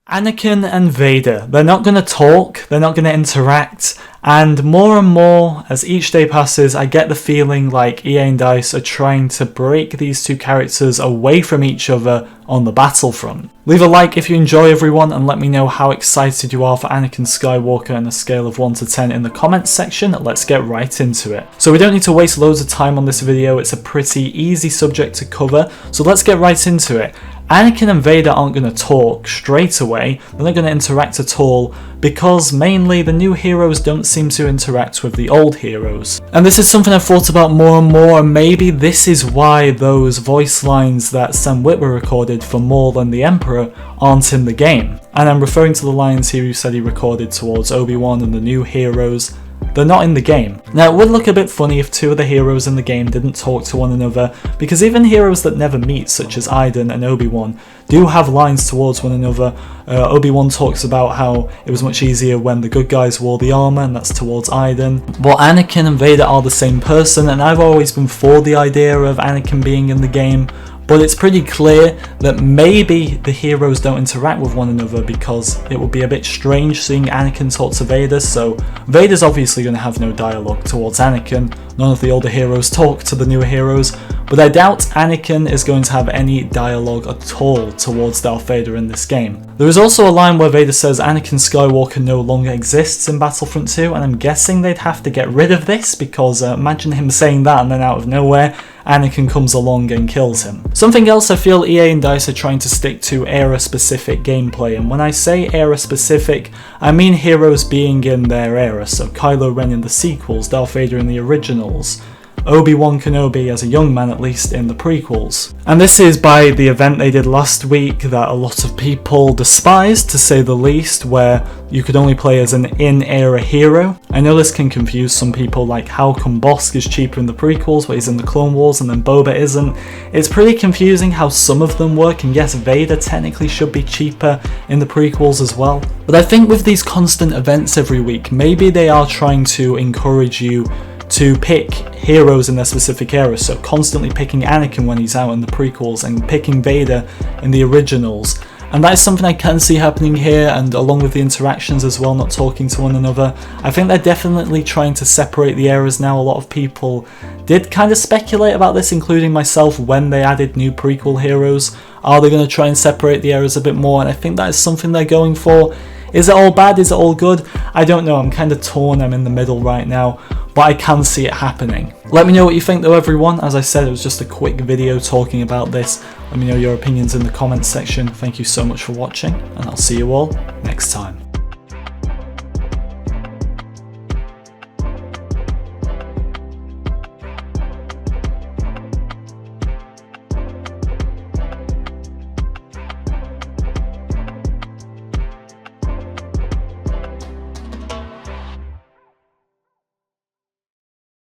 Anakin and Vader, they're not going to talk, they're not going to interact, and more as each day passes I get the feeling like EA and DICE are trying to break these two characters away from each other on the Battlefront. Leave a like if you enjoy, everyone, and let me know how excited you are for Anakin Skywalker on a scale of 1 to 10 in the comments section. Let's get right into it. So we don't need to waste loads of time on this video, it's a pretty easy subject to cover, so let's get right into it. Anakin and Vader aren't going to talk straight away, they're not going to interact at all, because mainly the new heroes don't seem to interact with the old heroes. And this is something I've thought about more and more, and maybe this is why those voice lines that Sam Witwer recorded for Maul and the Emperor aren't in the game. And I'm referring to the lines here he said he recorded towards Obi-Wan and the new heroes. They're not in the game. Now, it would look a bit funny if two of the heroes in the game didn't talk to one another, because even heroes that never meet, such as Iden and Obi-Wan, do have lines towards one another. Obi-Wan talks about how it was much easier when the good guys wore the armor, and that's towards Iden. But Anakin and Vader are the same person, and I've always been for the idea of Anakin being in the game. But it's pretty clear that maybe the heroes don't interact with one another, because it would be a bit strange seeing Anakin talk to Vader, so Vader's obviously going to have no dialogue towards Anakin. None of the older heroes talk to the newer heroes, but I doubt Anakin is going to have any dialogue at all towards Darth Vader in this game. There is also a line where Vader says Anakin Skywalker no longer exists in Battlefront 2, and I'm guessing they'd have to get rid of this, because imagine him saying that and then out of nowhere Anakin comes along and kills him. Something else I feel EA and DICE are trying to stick to era-specific gameplay, and when I say era-specific, I mean heroes being in their era, so Kylo Ren in the sequels, Darth Vader in the originals, Obi-Wan Kenobi as a young man at least in the prequels. And this is by the event they did last week that a lot of people despised, to say the least, where you could only play as an in-era hero. I know this can confuse some people, like how come Bosk is cheaper in the prequels but he's in the Clone Wars and then Boba isn't. It's pretty confusing how some of them work, and yes, Vader technically should be cheaper in the prequels as well. But I think with these constant events every week, maybe they are trying to encourage you to pick heroes in their specific era, so constantly picking Anakin when he's out in the prequels and picking Vader in the originals. And that is something I can see happening here, and along with the interactions as well, not talking to one another. I think they're definitely trying to separate the eras now. A lot of people did kind of speculate about this, including myself, when they added new prequel heroes. Are they going to try and separate the eras a bit more? And I think that is something they're going for. Is it all bad? Is it all good? I don't know, I'm kind of torn, I'm in the middle right now, but I can see it happening. Let me know what you think though, everyone. As I said, it was just a quick video talking about this. Let me know your opinions in the comments section. Thank you so much for watching, and I'll see you all next time.